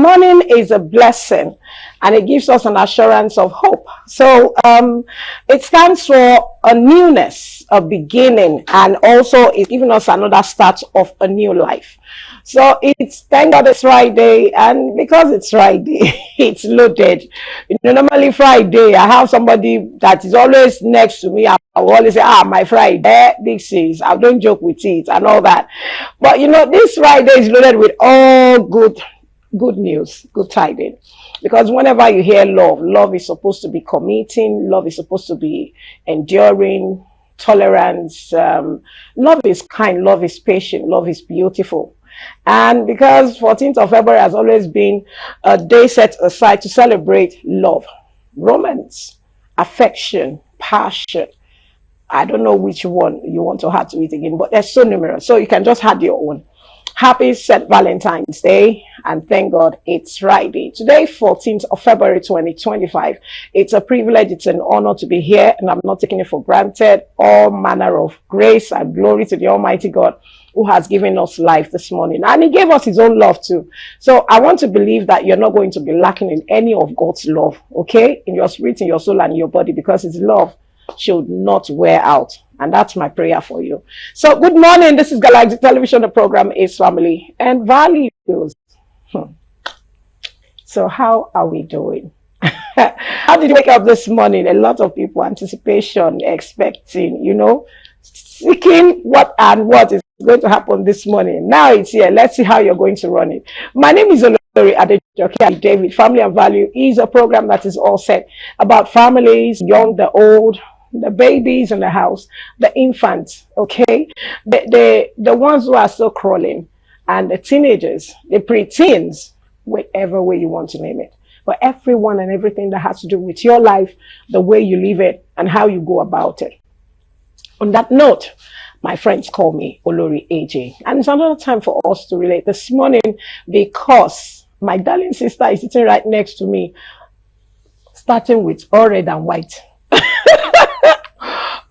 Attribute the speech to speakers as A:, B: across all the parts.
A: morning is a blessing and it gives us an assurance of hope. So it stands for a newness, a beginning, and also it's giving us another start of a new life. So it's thank God it's Friday, and because it's Friday, it's loaded. You know, normally Friday, I have somebody that is always next to me. I will always say, my Friday, this is, I don't joke with it and all that. But you know, this Friday is loaded with all good news, good tidings. Because whenever you hear love, love is supposed to be committing, love is supposed to be enduring, tolerance, love is kind, love is patient, love is beautiful. And because 14th of February has always been a day set aside to celebrate love, romance, affection, passion. I don't know which one you want to add to it again, but there's so numerous. So you can just add your own. Happy St. Valentine's Day, and thank God it's Friday. Today, 14th of February 2025. It's a privilege, it's an honor to be here, and I'm not taking it for granted. All manner of grace and glory to the Almighty God who has given us life this morning. And He gave us His own love too. So I want to believe that you're not going to be lacking in any of God's love, okay? In your spirit, in your soul, and in your body, because His love should not wear out. And that's my prayer for you. So good morning. This is Galactic Television. The program is Family and Values. So how are we doing? How did you wake up this morning? A lot of people, anticipation, expecting, you know, seeking what is going to happen this morning. Now it's here. Let's see how you're going to run it. My name is Olori Adejoke David. Family and Value is a program that is all set about families, young, the old, the babies in the house, the infants, okay, the ones who are still crawling, and the teenagers, the preteens, whatever way you want to name it. But everyone and everything that has to do with your life, the way you live it, and how you go about it. On that note, my friends call me Olori AJ, and it's another time for us to relate this morning because my darling sister is sitting right next to me, starting with all red and white.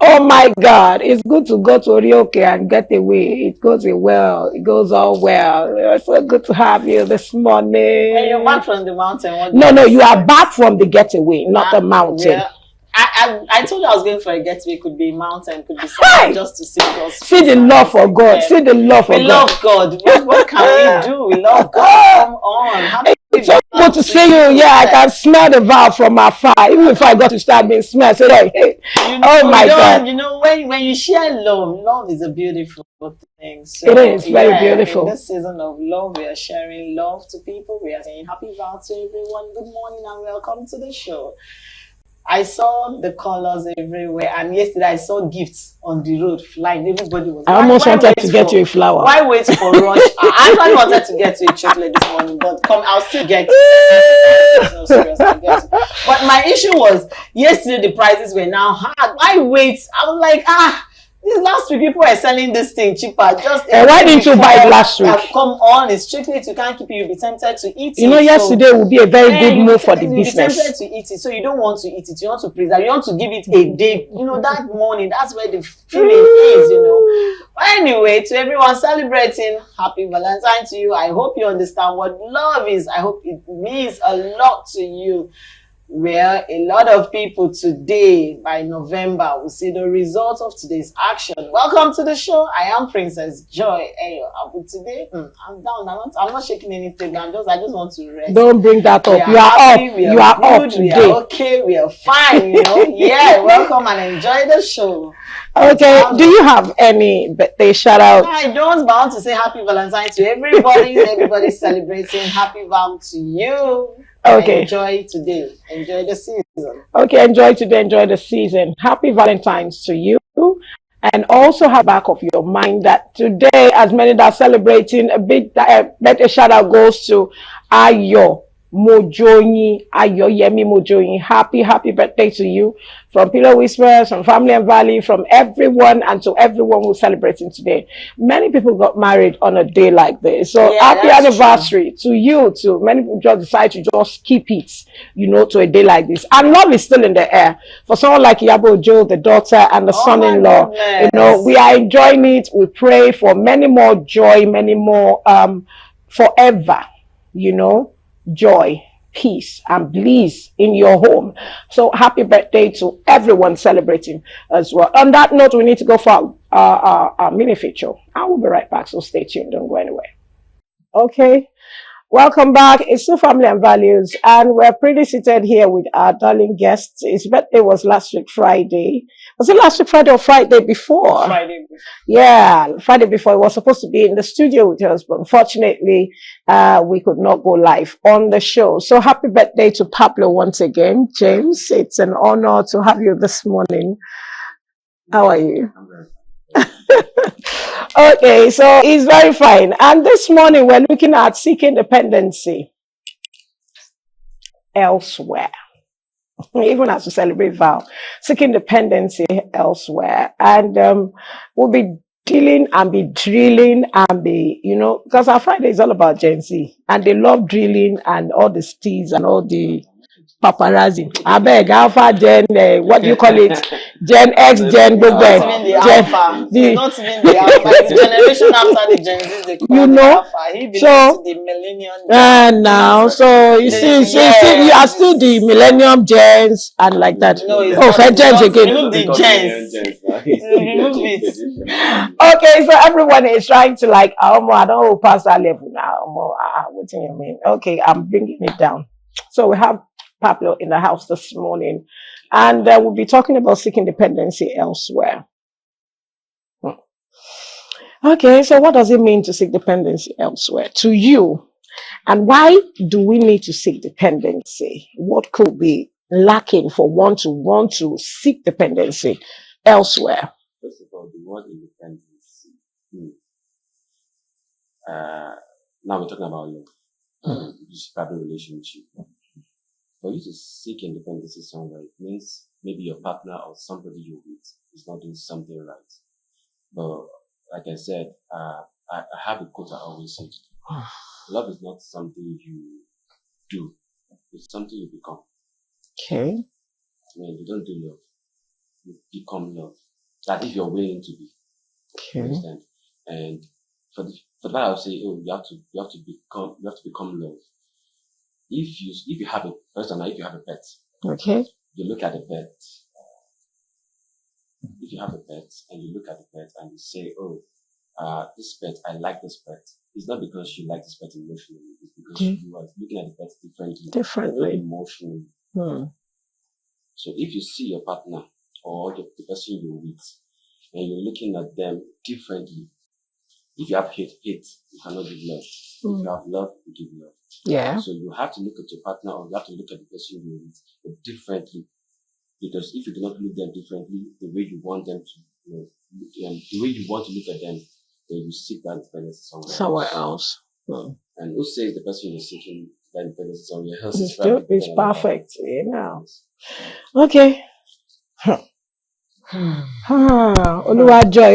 A: Oh my God, it's good to go to Orioke and get away. It goes well. It goes all well. It's so good to have you this morning.
B: When you're back from the mountain,
A: no, you are back from the getaway, not the mountain.
B: Yeah. I told you I was going for a getaway. Could be a mountain, could be something just to see God.
A: See the love for God. See the love for God.
B: We love God. What can we do? We love God. Come on.
A: It's so good to see you. Yeah, I can smell the vibe from afar. Even if I got to start being smelled, so like, hey, oh my God.
B: You know, when you share love is a beautiful thing. So,
A: it is very beautiful.
B: In this season of love, we are sharing love to people. We are saying happy Val to everyone. Good morning and welcome to the show. I saw the colors everywhere, and yesterday I saw gifts on the road flying. Everybody was.
A: I almost wanted to get you a flower.
B: Why wait for rush? I actually wanted to get you a chocolate this morning, but I'll still get it. No, serious, I'll get it. But my issue was yesterday the prices were now hard. Why wait? I was like, this last week people were selling this thing cheaper. Just
A: why didn't you buy it last week?
B: Come on, it's strictly you can't keep it. You'll be tempted to eat it.
A: You know, yesterday would be a very good move for the business.
B: You'll be tempted to eat it, so you don't want to eat it. You want to preserve. You want to give it a day. You know, that morning, that's where the feeling is. You know. But anyway, to everyone celebrating, happy Valentine to you. I hope you understand what love is. I hope it means a lot to you. Where a lot of people today, by November, will see the results of today's action. Welcome to the show. I am Princess Joy. Hey, today, I'm down. I'm not shaking anything. I just want to rest.
A: Don't bring that up. You are up. You are up today.
B: We are okay. We are fine. You know. Yeah. Welcome and enjoy the show.
A: Okay. Do you have any birthday shout out?
B: I don't bound to say happy Valentine to everybody. Everybody's celebrating. Happy Val to you.
A: Okay.
B: Enjoy today. Enjoy the season.
A: Okay, enjoy today. Enjoy the season. Happy Valentine's to you. And also have back of your mind that today, as many that are celebrating, a big birthday shout out goes to Ayo Mojoyi, Ayo Yemi Mojoyi. Happy birthday to you. From Pillow Whispers, from Family and Valley, from everyone, and to everyone who's celebrating today. Many people got married on a day like this. So happy anniversary to you too. Many people just decide to just keep it, you know, to a day like this. And love is still in the air. For someone like Yabo Joe, the daughter, and the son-in-law, you know, we are enjoying it. We pray for many more joy, many more forever, you know, joy, peace, and bliss in your home. So happy birthday to everyone celebrating as well. On that note, we need to go for our mini feature. I will be right back, so stay tuned. Don't go anywhere. Okay. Welcome back. It's still Family and Values, and we're pretty seated here with our darling guests. His birthday was last week, Friday. Was it last week, Friday, or Friday before?
B: Friday.
A: Yeah, Friday before. He was supposed to be in the studio with us, but unfortunately, we could not go live on the show. So happy birthday to Pablo once again. James, it's an honor to have you this morning. How are you? Okay, so he's very fine. And this morning we're looking at seeking dependency elsewhere. Even as we celebrate Val, seeking dependency elsewhere. And we'll be dealing and be drilling and be, because our Friday is all about Gen Z. And they love drilling and all the steeds and all the paparazzi. I beg, Alpha, Gen, what do you call it? Gen X, Gen,
B: Not even the Alpha. It's not even the Alpha. It's the generation after the Gen Z. They call the Alpha. He belongs to the Millennium.
A: Now, so you see, you are still the Millennium Gens and like that.
B: No, it's
A: not. For Gens again.
B: Remove the Gens. Remove it.
A: Okay, so everyone is trying to like, I don't pass that level now. What do you mean? Okay, I'm bringing it down. So we have Pablo in the house this morning, and we'll be talking about seeking dependency elsewhere. Okay, so what does it mean to seek dependency elsewhere to you? And why do we need to seek dependency? What could be lacking for one to want to seek dependency elsewhere?
C: First of all, the word independency. Now we're talking about love, which is probably relationship. For you to seek independency somewhere, it means maybe your partner or somebody you're with is not doing something right. But like I said, I have a quote I always say. Love is not something you do. It's something you become.
A: Okay.
C: I mean, you don't do love. You become love. That if you're willing to be.
A: Okay.
C: Understand? And for that I'll say, you have to become love. If you have a person, if you have a pet,
A: okay,
C: you look at the pet. If you have a pet and you look at the pet and you say, this pet, I like this pet. It's not because you like this pet emotionally. It's because you are looking at the pet differently. Emotionally. So if you see your partner or the person you're with and you're looking at them differently, if you have hate, you cannot give love. If you have love, you give love.
A: Yeah.
C: So you have to look at your partner or you have to look at the person you're with differently. Because if you do not look them differently, the way you want them to, the way you want to look at them, then you seek that dependency somewhere else. And who says the person you're seeking that dependency somewhere else
A: is perfect? Okay. Oluwajoy,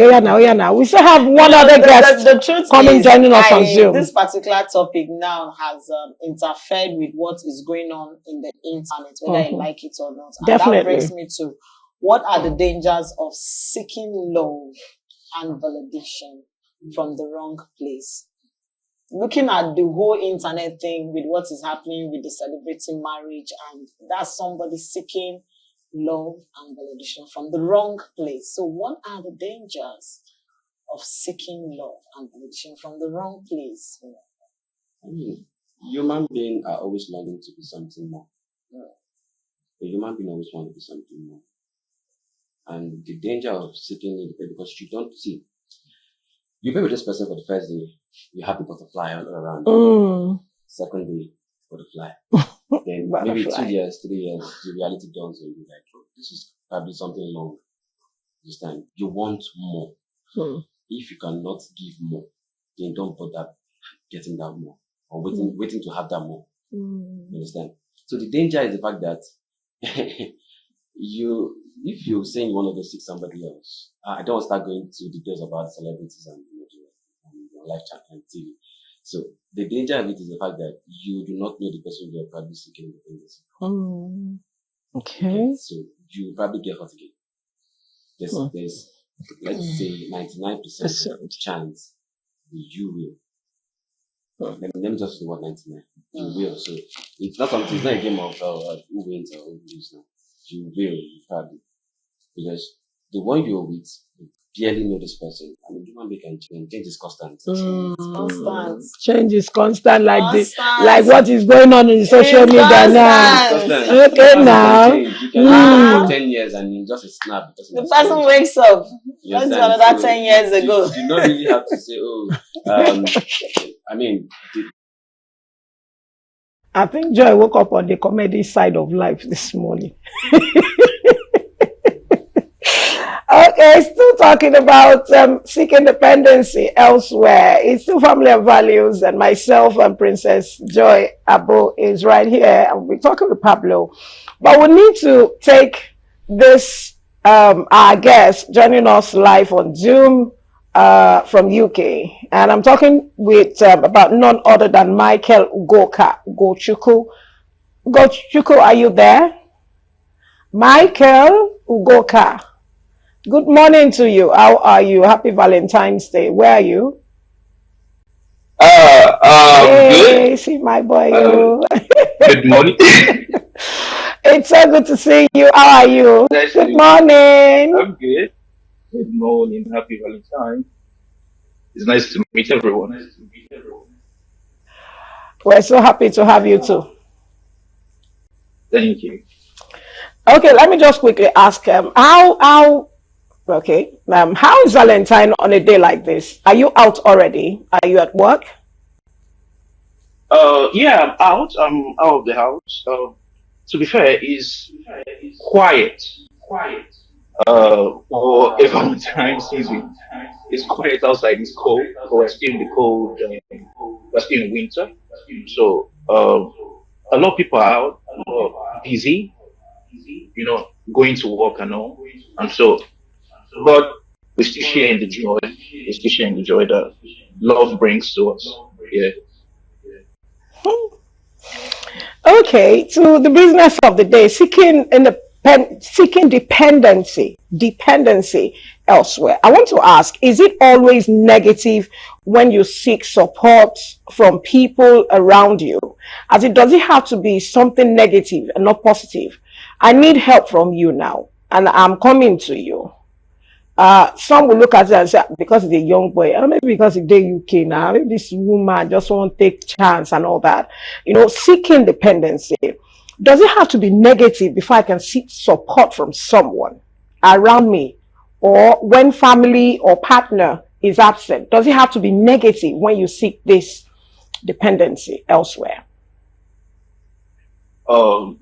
A: we still have one other guest
B: the truth
A: coming joining us on Zoom.
B: This particular topic now has interfered with what is going on in the internet, whether you like it or not.
A: Definitely.
B: And that brings me to what are the dangers of seeking love and validation from the wrong place? Looking at the whole internet thing with what is happening with the celebrating marriage, and that's somebody seeking love and validation from the wrong place. So what are the dangers of seeking love and validation from the wrong place?
C: I mean, human beings are always longing to be something more. A human being always wants to be something more. And the danger of seeking it, because you don't see, you play with this person for the first day, you have the butterfly all around. Second day, butterfly. Then maybe 2 years, 3 years, the reality dawns on you like, this is probably something wrong. This time, you want more. If you cannot give more, then don't bother getting that more or waiting to have that more. You understand? So the danger is the fact that if you're saying you want to go seek somebody else, I don't want to start going to details about celebrities and live chat and TV. So the danger of it is the fact that you do not know the person you are probably seeking dependency.
A: Okay.
C: So you probably get hurt again. There's let's say 99% chance that you will. Let me just use the word 99. You will. So it's not something. It's not a game of who wins or who loses. Now. You will. You probably because the one you're with, you barely know this person. I mean, human being can change. Change is constant.
B: Constant.
A: Change is constant, like
B: Constant.
A: what is going on in social
B: It's
A: media now.
C: It's
B: constant.
C: constant.
A: Okay,
C: The person
A: now.
C: can change. You can know for
B: Uh-huh.
C: 10 years and in just a snap, the person
B: The
C: has
B: person
C: changed.
B: wakes up.
C: You
B: Let's do
C: understand?
B: another
C: So
B: 10 years ago.
C: you do not really have to say, oh, I mean,
A: I think Joy woke up on the comedy side of life this morning. Okay, still talking about seeking dependency elsewhere. It's still family and values, and myself and Princess Joy Abo is right here, and we're talking with Pablo. But we need to take this our guest joining us live on Zoom from UK, and I'm talking with about none other than Michael Ugochuku. Ugochuku, are you there? Michael Ugoka. Good morning to you. How are you? Happy Valentine's Day. Where are you?
D: Good.
A: Hey, see my boy.
D: Um,
A: You.
D: good morning.
A: It's so good to see you. How are you?
D: Nice to
A: Good
D: meet you.
A: morning.
D: I'm good. Good morning. Happy Valentine. It's nice to meet everyone.
A: We're so happy to have you too.
D: Thank you.
A: Okay, let me just quickly ask how is Valentine on a day like this? Are you out already? Are you at work?
D: Yeah, I'm out. I'm out of the house. To be fair, is quiet. For a Valentine season, it's quiet outside. It's cold, but we're still in the cold. We're still in winter, so a lot of people are out, busy, going to work and all. And so, but we're still sharing the joy. We're still sharing the joy that love brings to us. Yeah.
A: Okay, to the business of the day, seeking dependency elsewhere. I want to ask, is it always negative when you seek support from people around you? As it does it have to be something negative and not positive? I need help from you now, and I'm coming to you. Some will look at it and say, because he's a young boy, or maybe because he's the UK now, maybe this woman just won't take chance and all that. Seeking dependency. Does it have to be negative before I can seek support from someone around me? Or when family or partner is absent, does it have to be negative when you seek this dependency elsewhere?
D: Um,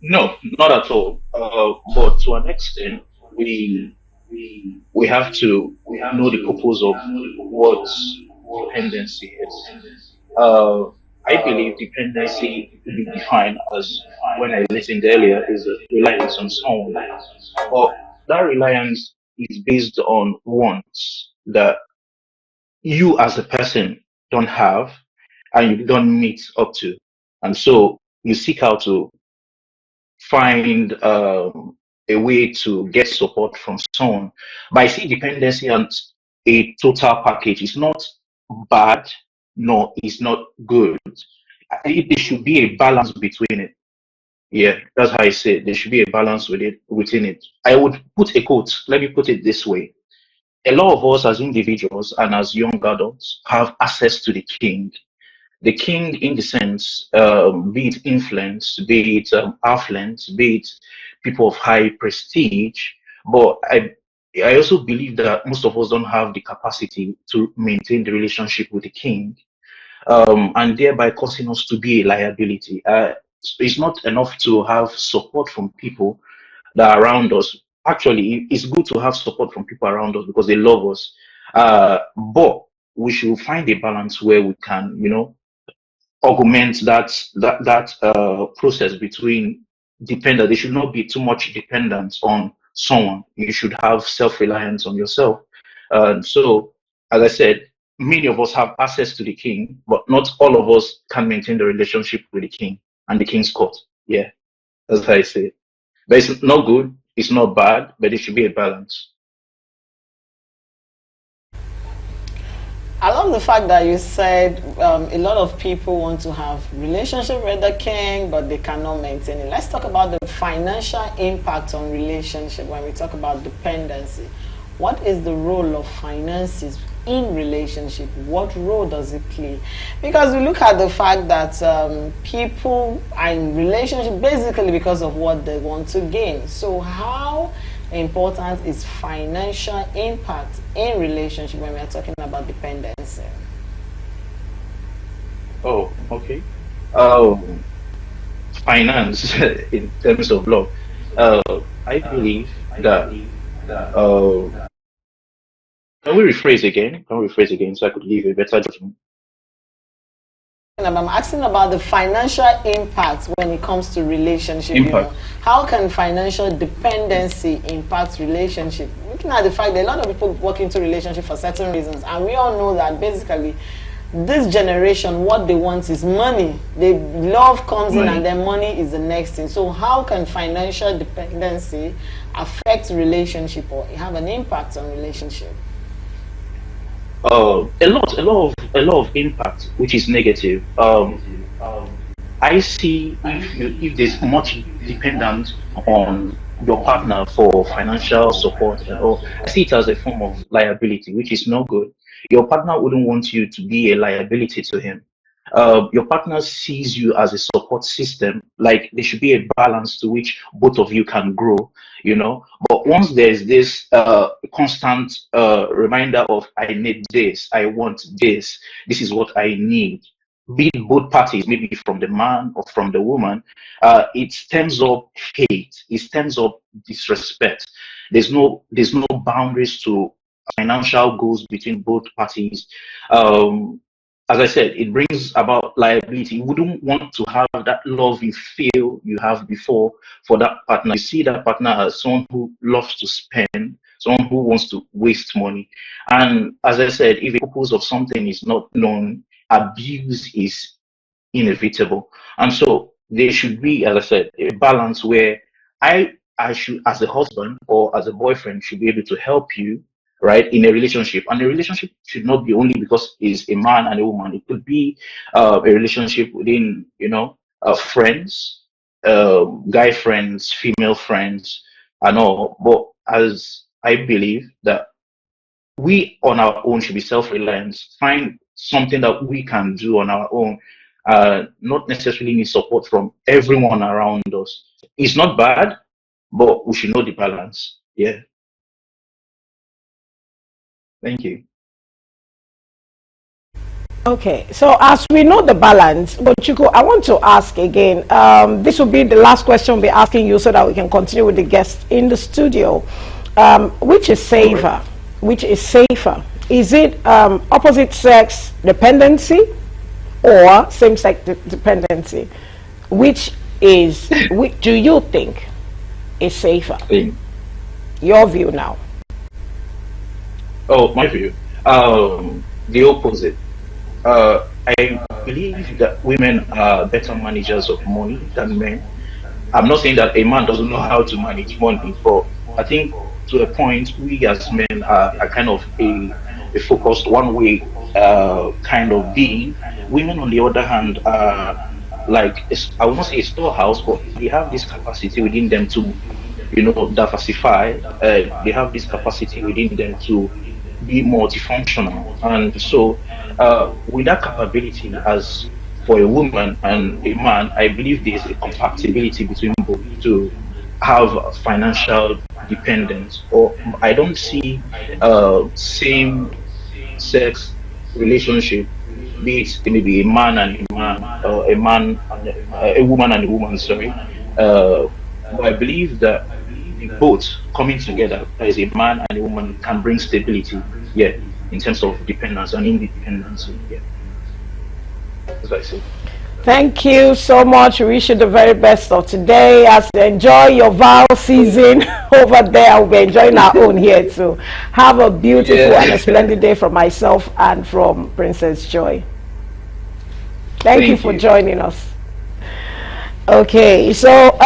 D: no, not at all. But to an extent, we we have to know the purpose of what dependency is. Uh, I believe dependency could be defined as, when I listened earlier, is a reliance on someone. But that reliance is based on wants that you as a person don't have and you don't meet up to. And so you seek out to find a way to get support from someone. But I see dependency as a total package. It's not bad, no, it's not good. There should be a balance between it. Yeah, that's how I say it. There should be a balance within it. I would put a quote. Let me put it this way. A lot of us as individuals and as young adults have access to the king. The king, in the sense, be it influence, be it affluence, be it people of high prestige. But I also believe that most of us don't have the capacity to maintain the relationship with the king, and thereby causing us to be a liability. It's not enough to have support from people that are around us. Actually, it's good to have support from people around us because they love us. But we should find a balance where we can, augment that process between dependent. There should not be too much dependence on someone. You should have self-reliance on yourself. So, as I said, many of us have access to the king, but not all of us can maintain the relationship with the king and the king's court. Yeah, that's how I say it. But it's not good, it's not bad, but it should be a balance.
B: I love the fact that you said a lot of people want to have relationship with the king, but they cannot maintain it. Let's talk about the financial impact on relationship when we talk about dependency. What is the role of finances in relationship? What role does it play? Because we look at the fact that people are in relationship basically because of what they want to gain. So how important is financial impact in relationship when we are talking about dependency?
D: Oh, okay. Finance in terms of law. Uh, I believe that. Uh, can we rephrase again? Can we rephrase again so I could give a better judgment?
B: I'm asking about the financial impact when it comes to relationship.
D: Impact.
B: How can financial dependency impact relationship? Looking at the fact that a lot of people walk into relationship for certain reasons, and we all know that basically this generation, what they want is money. They love comes in, and then money is the next thing. So how can financial dependency affect relationship or have an impact on relationship?
D: A lot of impact, which is negative. I see if there's much dependence on your partner for financial support and all, I see it as a form of liability, which is not good. Your partner wouldn't want you to be a liability to him. Your partner sees you as a support system, like there should be a balance to which both of you can grow, you know. But once there's this constant reminder of I need this, I want this is what I need, be it both parties, maybe from the man or from the woman, it stems up hate, it stems up disrespect. There's no boundaries to financial goals between both parties. As I said, it brings about liability. You wouldn't want to have that love you feel you have before for that partner. You see that partner as someone who loves to spend, someone who wants to waste money. And as I said, if the purpose of something is not known, abuse is inevitable. And so there should be, as I said, a balance where I should, as a husband or as a boyfriend, should be able to help you, right, in a relationship. And a relationship should not be only because it's a man and a woman. It could be a relationship within, friends, guy friends, female friends, and all. But as I believe that we on our own should be self-reliant, find something that we can do on our own, not necessarily need support from everyone around us. It's not bad, but we should know the balance. Yeah, thank you.
A: Okay, so as we know the balance, but Chuku, I want to ask again. This will be the last question we'll be asking you so that we can continue with the guests in the studio. Which is safer? Which is safer? Is it opposite sex dependency or same sex dependency? Which do you think is safer? Your view now.
D: Oh, my view. The opposite. I believe that women are better managers of money than men. I'm not saying that a man doesn't know how to manage money, but I think to a point, we as men are kind of a focused one way kind of being. Women, on the other hand, are like, I will not say a storehouse, but they have this capacity within them to, diversify. They have this capacity within them to be multifunctional. And so, with that capability, as for a woman and a man, I believe there's a compatibility between both to have financial dependence. Or I don't see same sex relationship, be it maybe a man and a man, or a man and a woman and a woman, sorry. But I believe that the both coming together as a man and a woman can bring stability, yeah, in terms of dependence and independence. Yeah, that's what I say.
A: Thank you so much. We wish you the very best of today. As you enjoy your vow season over there, we'll be enjoying our own here too. Have a beautiful and a splendid day from myself and from Princess Joy. Thank you for joining us. Okay, so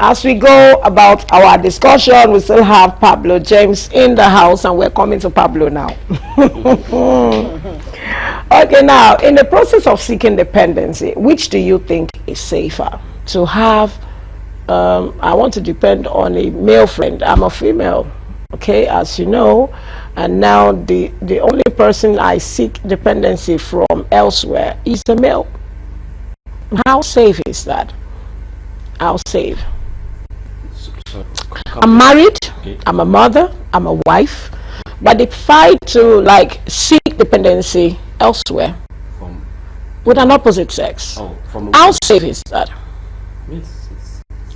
A: as we go about our discussion, we still have Pablo James in the house, and we're coming to Pablo now. Okay, now, in the process of seeking dependency, which do you think is safer? To have, I want to depend on a male friend. I'm a female, okay, as you know, and now the only person I seek dependency from elsewhere is a male. How safe is that? How safe? I'm married,
C: Okay.
A: I'm a mother, I'm a wife, but they fight to like seek dependency elsewhere
C: From
A: with an opposite sex.
C: from
A: How safe is that
C: it's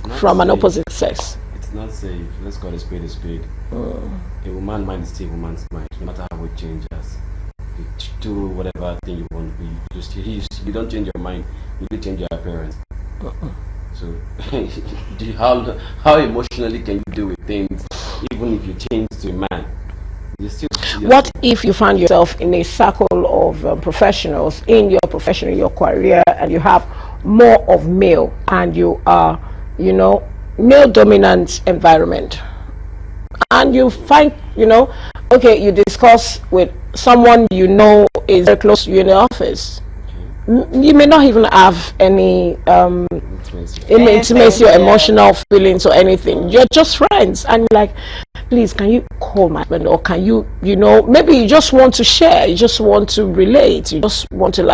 C: not
A: from an
C: safe.
A: opposite sex?
C: It's not safe. Let's call a spade a spade. A woman's mind is still a woman's mind, no matter how it changes. You do whatever thing you want to be. You don't change your mind. You do change your appearance. So, how emotionally can you deal with things, even if you change to a man?
A: What if you find yourself in a circle of professionals in your profession, in your career, and you have more of male, and you are, male dominant environment, and you find, okay, you discuss with someone is very close to you in the office. You may not even have any intimacy or emotional feelings or anything. You're just friends, and you're like, please, can you call my husband, or can you, maybe you just want to share, you just want to relate, you just want to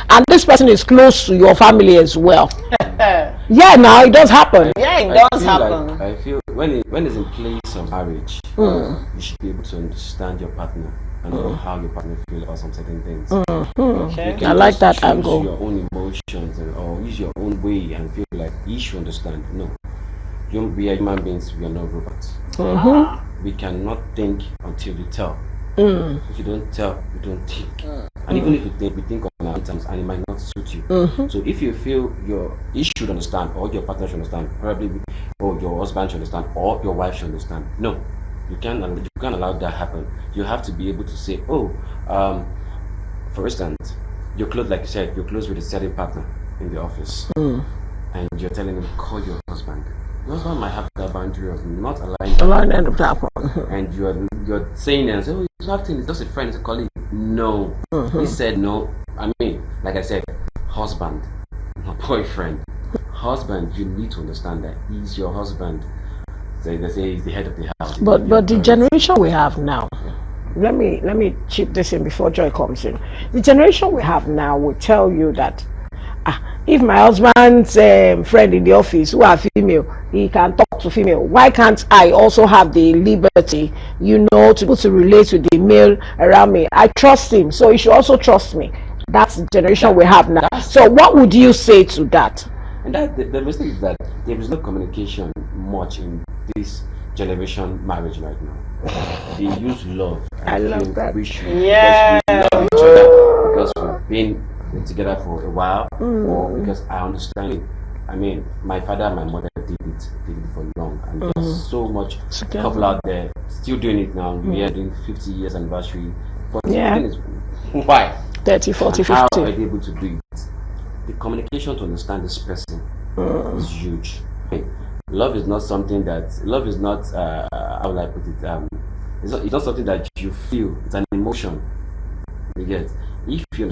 A: and this person is close to your family as well. Yeah, now it does happen.
B: Yeah, it does happen.
C: I feel when it's in place of marriage, you should be able to understand your partner and know how your partner feels about some certain things.
B: Okay.
C: You
A: I like that
C: use
A: angle.
C: your own emotions or use your own way and feel like he should understand. No, we are human beings. We are not robots. We cannot think until we tell. If you don't tell, you don't think. And even if you think, we think on our terms, and it might not suit you. So if you feel he should understand, or your partner should understand, probably, or your husband should understand, or your wife should understand. No, you can't allow that happen. You have to be able to say, for instance, you're close, like you said, you're close with a certain partner in the office, and you're telling him, call your husband. Your husband might have that boundary of not allowing
A: End of that one.
C: and you're saying and say, oh, he's acting, it's just a friend, it's a colleague. No, he said no. I mean, like I said, husband, not boyfriend. Husband, you need to understand that he's your husband. So they say he's the head of the house.
A: But the generation we have now, let me chip this in before Joy comes in. The generation we have now will tell you that if my husband's friend in the office who are female, he can talk to female, why can't I also have the liberty, to be able to relate with the male around me? I trust him, so he should also trust me. That's the generation we have now. So what would you say to that?
C: And that the mistake is that there is no communication much in this generation marriage right now. They use love.
A: I love that.
C: We should, because we love each other, because we've been together for a while, or because I understand it. I mean, my father and my mother did it for long, and there's so much couple out there still doing it now. We are doing 50 years anniversary. But the thing is, why?
A: 30, 40, 50.
C: How are they able to do it? The communication to understand this person is huge. Love is not something that, how will I put it? It's not something that you feel, it's an emotion. You get? If you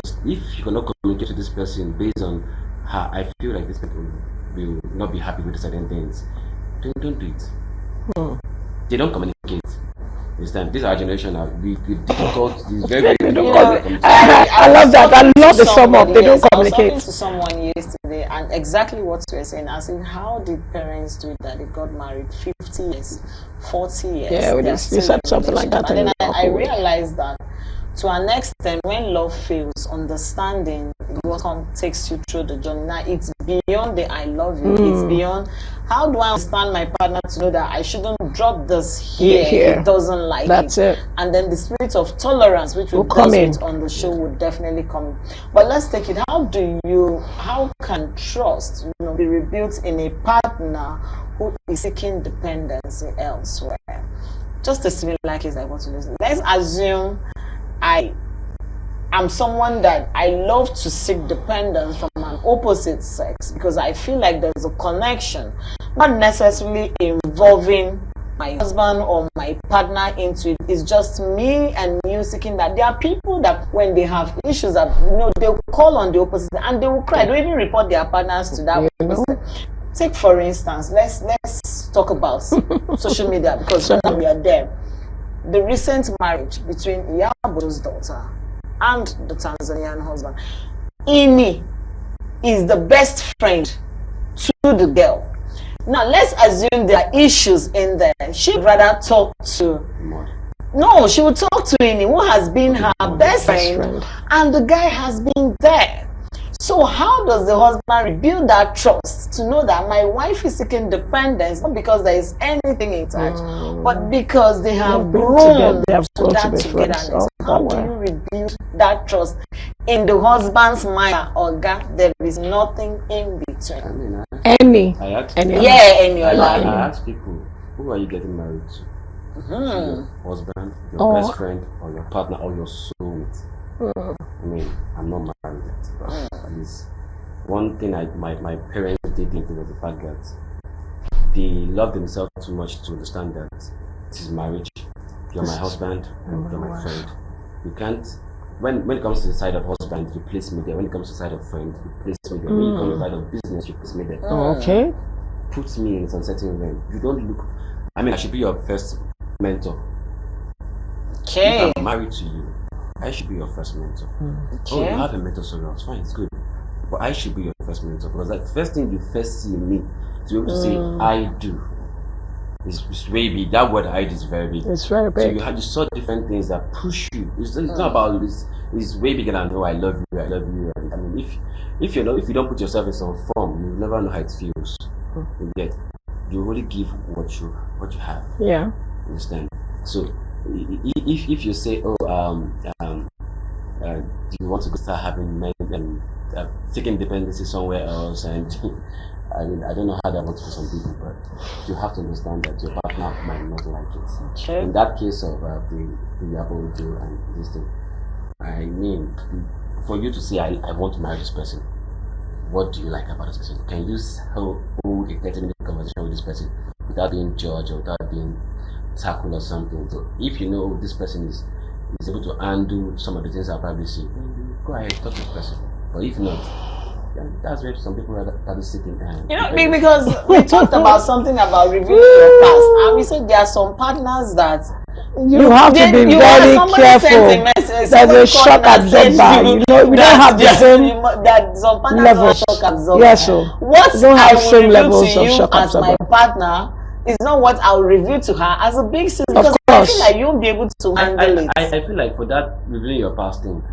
C: cannot communicate to this person based on how I feel like this person will not be happy with certain things, don't do it. They don't communicate. This time, this our generation now. We difficult. It's very difficult.
A: I love that. I love the sum up. They don't communicate.
B: I was talking to someone yesterday, and exactly what you were saying. I said, how did parents do it that they got married 50 years, 40 years?
A: Yeah, you said something like that.
B: And then I realized that to an extent, when love fails, understanding what takes you through the journey. Now, it's beyond the I love you. It's beyond how do I understand my partner to know that I shouldn't drop this here. It doesn't like
A: That's it.
B: And then the spirit of tolerance, which will come in on the show, would definitely come. But let's take it. How can trust be rebuilt in a partner who is seeking dependency elsewhere? Just a similar case I want to listen. Let's assume I'm someone that I love to seek dependence from an opposite sex because I feel like there's a connection. not necessarily involving my husband or my partner into it. It's just me and you seeking that. There are people that when they have issues that they'll call on the opposite and they will cry. They don't even report their partners to that person. Take for instance, let's talk about social media because now we are there. The recent marriage between Yabo's daughter and the Tanzanian husband. Ini is the best friend to the girl. Now let's assume there are issues in there. She'd rather talk to she would talk to Ini, who has been her best friend, and the guy has been there. So how does the husband rebuild that trust to know that my wife is seeking dependence, not because there is anything attached, but because they have grown to that togetherness? How do you rebuild that trust in the husband's mind? Or there is nothing in between.
A: Any
C: I ask people, who are you getting married to? Your husband, your best friend, or your partner, or your soulmate? I mean, I'm not married yet, but at least one thing my parents did was the fact that they love themselves too much to understand that this is marriage. You're my husband and you're my friend. You can't, when it comes to the side of husband, you place me there. When it comes to the side of friend, you place me there. When it comes to the side of business, you place me there.
A: Okay.
C: Put me in some certain way. You don't look, I mean, I should be your first mentor.
B: Okay.
C: If I'm married to you, I should be your first mentor.
B: Okay.
C: Oh, you have a mentor, so it's fine, it's good. But I should be your first mentor because the first thing you first see in me to be able to say I do is very big. That word I do is very big.
A: It's very big.
C: So you saw different things that push you. It's not about this. It's way bigger than I love you. I love you. And I mean, if you don't put yourself in some form, you never know how it feels. You only give what you have.
A: Yeah.
C: Understand? So if you say, do you want to go start having men and taking dependency somewhere else? And I mean, I don't know how that works for some people, but you have to understand that your partner might not like it.
B: Okay.
C: In that case of the Apple deal and this thing, I mean, for you to say, I want to marry this person, what do you like about this person? Can you hold a 30-minute conversation with this person without being judged or without being tackled or something? So if you know this person is able to undo some of the things I'll probably see, then go ahead, talk to the person. But if not, then that's where some people are sitting.
B: Because we talked about something about reviewing your past, and we said there are some partners that
A: you have to be very careful. There's a shock absorber. We don't have the same levels. Yes, so
B: what
A: don't have
B: I will
A: same
B: reveal
A: levels
B: to
A: of
B: you
A: shock
B: as my
A: absorber.
B: partner is not what I'll reveal to her as a big sister, because I feel like you'll be able to handle it.
C: I feel like for that revealing your past thing,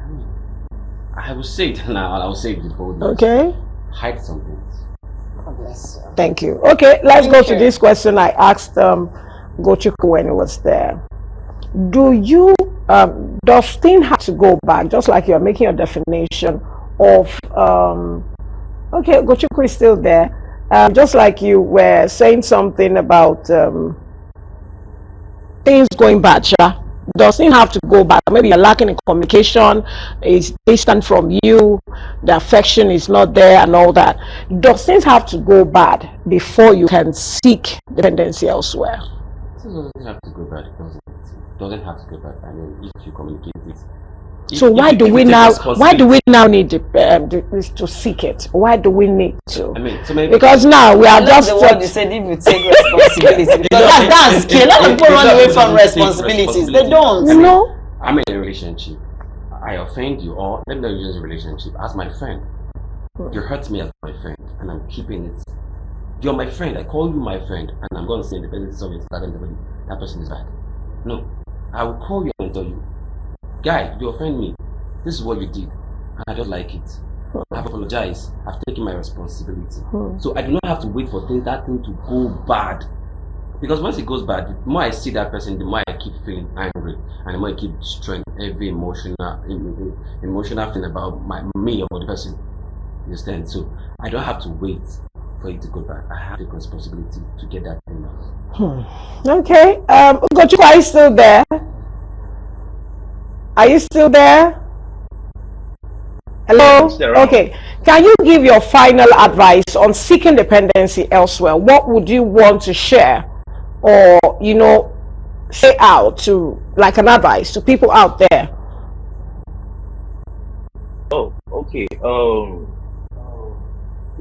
C: I will say it now, and I will say it with boldness.
A: Okay.
C: Hide some things.
B: God bless you.
A: Thank you. Okay, let's go to this question I asked Gochuku when he was there. Do you does thing have to go back, just like you're making a definition of okay, Gochuku is still there. Just like you were saying something about things going bad, does it have to go back? Maybe you're lacking in communication, is distant from you, the affection is not there and all that. Does things have to go bad before you can seek dependency elsewhere?
C: It doesn't have to go bad. It doesn't have to go bad. I mean, if you communicate it.
A: So why do we now need to seek it? Why do we need to?
C: I mean, so maybe
A: because now we are just
B: the word you said, if you take responsibility, because that's key. A lot of people run away from responsibilities. They don't.
C: I'm in a relationship. I offend you, or let me not use a relationship as my friend. You hurt me as my friend, and I'm keeping it. You're my friend. I call you my friend, and I'm going to say independence of it. That person is bad. No, I will call you and tell you, guy, you offend me. This is what you did, and I don't like it. I've apologized. I've taken my responsibility. So I do not have to wait for that thing to go bad. Because once it goes bad, the more I see that person, the more I keep feeling angry, and the more I keep destroying every emotional thing about me or the person. You understand? So I don't have to wait for it to go bad. I have the responsibility to get that thing out.
A: Okay. Gochuku, are you still there? Are you still there? Hello?
D: Stay around.
A: Okay. Can you give your final advice on seeking dependency elsewhere? What would you want to share or, say out to, like an advice to people out there?
D: Oh, okay.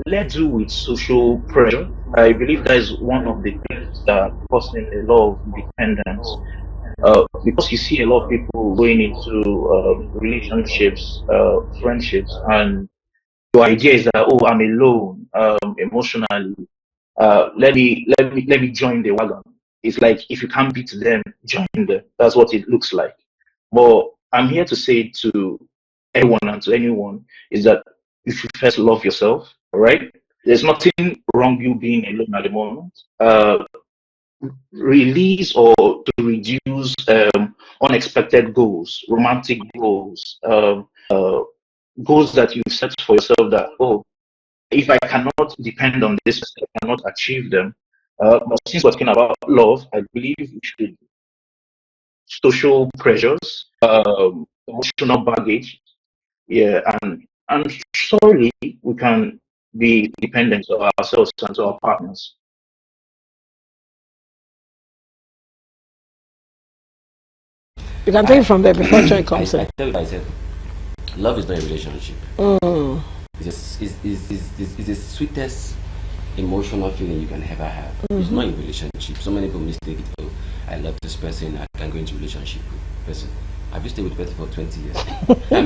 D: Let's do with social pressure. I believe that is one of the things that causing a lot of dependence. Because you see a lot of people going into relationships, friendships, and your idea is that, oh, I'm alone emotionally. Let me join the wagon. It's like if you can't beat them, join them. That's what it looks like. But I'm here to say to everyone and to anyone is that you should first love yourself. All right. There's nothing wrong you being alone at the moment. Release or to reduce unexpected goals, romantic goals, goals that you've set for yourself that, oh, if I cannot depend on this, I cannot achieve them. But since we're talking about love, I believe we should social pressures, emotional baggage, yeah, and slowly we can be dependent on ourselves and to our partners.
A: You can take it from there before Joy comes
E: I
A: in.
E: tell you, I said, love is not a relationship. It's the sweetest emotional feeling you can ever have. It's not a relationship. So many people mistake it. Oh, I love this person. I can go into a relationship with the person. Have you stayed with the person for 20 years?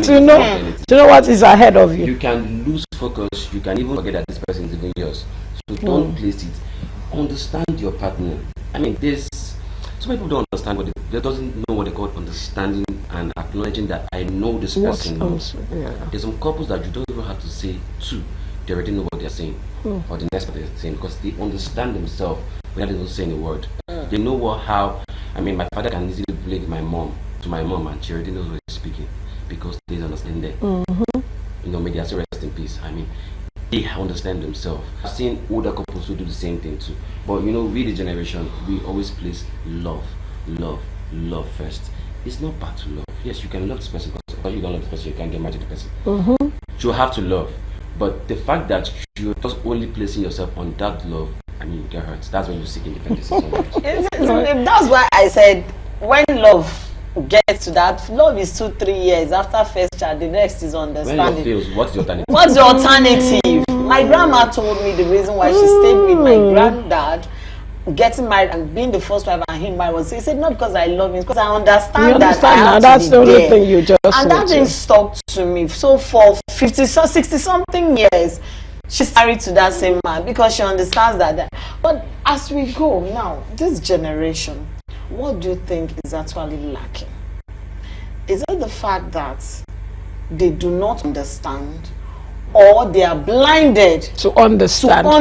A: To know what is ahead of you.
E: You can lose focus. You can even forget that this person is even yours. So don't place it. Understand your partner. I mean, there's some people don't understand they doesn't know what they call understanding and acknowledging that I know this person. There's some couples that you don't even have to say to. They already know what they're saying or the next what they're saying because they understand themselves without even saying a word. They know how. I mean, my father can easily relate my mom to my mom and she already knows what he's speaking because they understand there. May they also rest in peace. I mean, they understand themselves. I've seen older couples who do the same thing too. But we the generation, we always place love first. It's not bad to love. Yes, you can love this person because you don't love this person, you can't get married to the person. You have to love. But the fact that you're just only placing yourself on that love, I mean, you get hurt. That's when you seek independence so much.
B: That's why I said when love gets to that, love is 2-3 years after first child. The next is understanding.
E: When love fails, what's the alternative?
B: What's the alternative? My grandma told me the reason why she stayed with my granddad, getting married and being the first wife and him married was, he said, not because I love him, it's because I understand that I have
A: that's
B: to
A: the
B: be
A: only
B: there.
A: thing you just
B: And that didn't stop to me. So for 60 something years, she's married to that same man because she understands that. But as we go now, this generation, what do you think is actually lacking? Is it the fact that they do not understand, or they are blinded
A: to understand,
B: or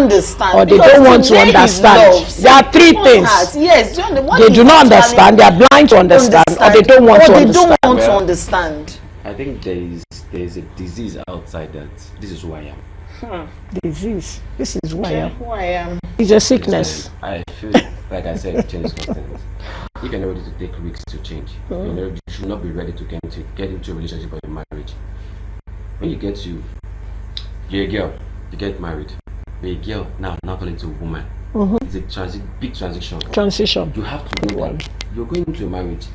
A: they don't want to understand? There are three things.
B: Yes,
A: they do not understand, they are blind to understand, or they don't want to understand.
E: I think there is a disease outside that this is who I am.
A: Disease. This is who I am.
B: Who I am.
A: It's a sickness.
E: I feel like I said, change is constant. If you're not ready to take risks to change, you should not be ready to get into a relationship or a marriage. When you get you're a girl, you get married. You're a girl now turning into a woman. It's a big transition. You have to know that you're going into a marriage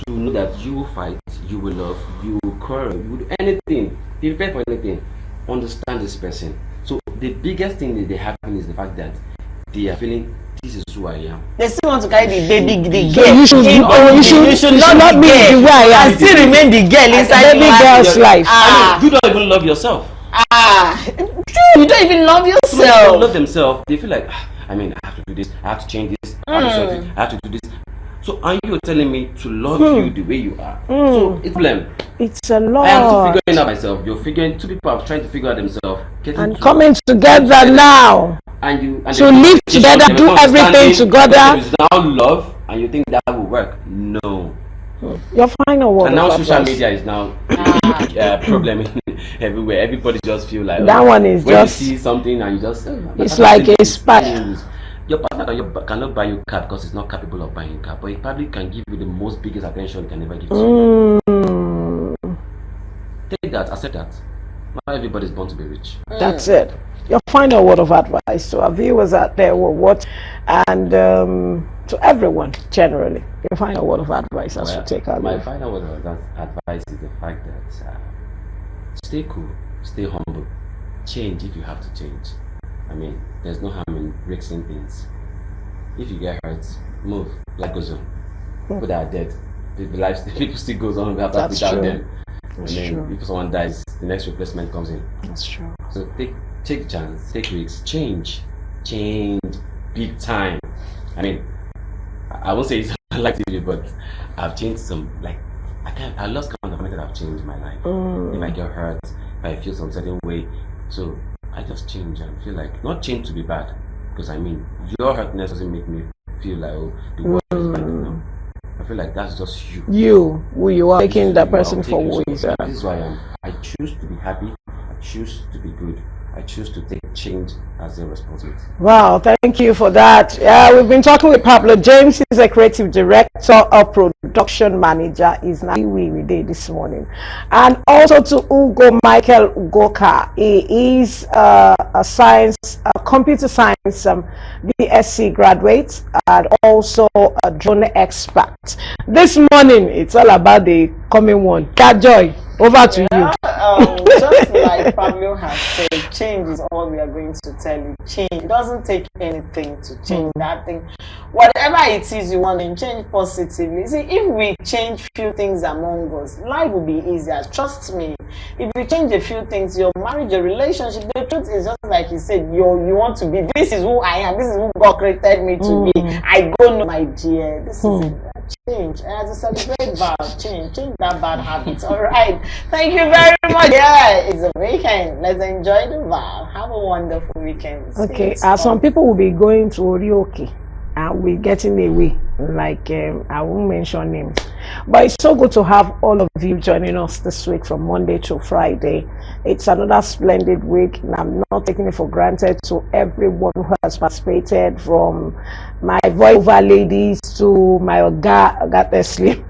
E: to know that you will fight, you will love, you will quarrel, you will do anything, prepare for anything. Understand this person. So the biggest thing that they have is the fact that they are feeling this is who I am.
B: They still want to carry the baby, the
A: girl. You should not be the way I am.
B: And still remain the girl inside
A: the baby girl's life.
E: You don't even love yourself.
B: You don't even love yourself.
E: Some people don't love themselves. They feel like, I mean, I have to do this, I have to change this, I have to sort it, I have to do this. So are you telling me to love you the way you are? So it's a problem.
A: It's a lot.
E: I am still figuring out myself. You're figuring. Two people are trying to figure out themselves.
A: And coming together now.
E: And
A: to live together, do everything together.
E: Is now love, and you think that will work? No.
A: Your final word.
E: And now social media is now problem everywhere. Everybody just feel like
A: that one is
E: when
A: just
E: you see something and you just
A: it's like a spy.
E: Your partner cannot buy you a car because it's not capable of buying a car, but it probably can give you the most biggest attention it can ever give to you. Take that, accept that. Not everybody's born to be rich.
A: That's it. Your final word of advice to our viewers out there will watch, and to everyone generally. Your final word of advice as we take our
E: My
A: leave.
E: final word of advice is the fact that stay cool, stay humble, change if you have to change. I mean, there's no harm in risking things. If you get hurt, move. Life goes on. People that are dead, people still goes on without
A: That's
E: true.
A: them.
E: And then if someone dies, the next replacement comes in.
A: That's true.
E: So take a chance, take risks, change big time. I mean, I won't say it's like TV, but I've changed some. Like I lost count of how many I've changed in my life. If I get hurt, if I feel some certain way, so I just change and feel like not change to be bad, because I mean your hurtness doesn't make me feel like the world is bad. No. I feel like that's just you.
A: You, who you are, taking that person for who
E: is.
A: he is.
E: This is who I am. I choose to be happy. I choose to be good. I choose to take change as a responsibility.
A: Wow, thank you for that. Yeah, we've been talking with Pablo James. He's a creative director, a production manager. He's now we did this morning, and also to Ugo Michael Ugoka. He is a computer science BSc graduate, and also a drone expert. This morning, it's all about the coming one. Joy, over to you.
B: Just like Pablo has said, change is all we are going to tell you. Change. It doesn't take anything to change that thing. Whatever it is you want to change positively. See, if we change few things among us, life will be easier. Trust me. If you change a few things, your marriage, your relationship, the truth is just like you said, you want to be, this is who I am, this is who God created me to be. I go no, my dear. This is a change. And as a celebrate Val, change that bad habit. All right. Thank you very much. Yeah, it's a weekend. Let's enjoy the Val. Have a wonderful weekend.
A: Okay, some people will be going to Orioke and we're getting away. Like I won't mention names, but it's so good to have all of you joining us this week from Monday to Friday. It's another splendid week, and I'm not taking it for granted to everyone who has participated, from my voiceover ladies to my Oga Teslim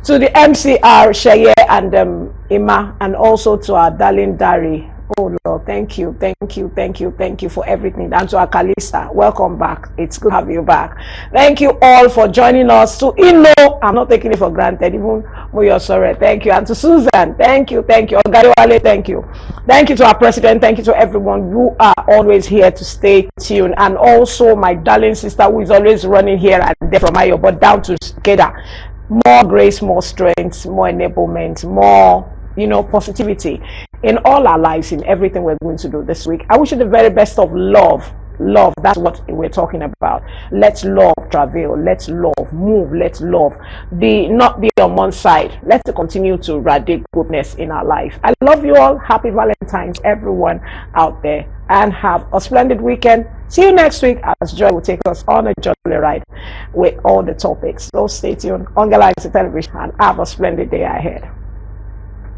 A: to the MCR Sheye and Ima, and also to our darling Dari. Oh Lord, thank you for everything. And to our Kalista, welcome back. It's good to have you back. Thank you all for joining us. To Ino, I'm not taking it for granted, even Moyo Sore, thank you. And to Susan, thank you. Ogariwale, thank you. Thank you to our president, thank you to everyone who are always here to stay tuned. And also my darling sister who is always running here and there from Ayo, but down to Keda. More grace, more strength, more enablement, more positivity in all our lives, in everything we're going to do this week. I wish you the very best of love. That's what we're talking about. Let's love travel, let's love move, let's love not be on one side. Let's continue to radiate goodness in our life. I love you all. Happy Valentine's, everyone out there, and have a splendid weekend. See you next week as Joy will take us on a jolly ride with all the topics. So stay tuned on Galaxy Television and have a splendid day ahead.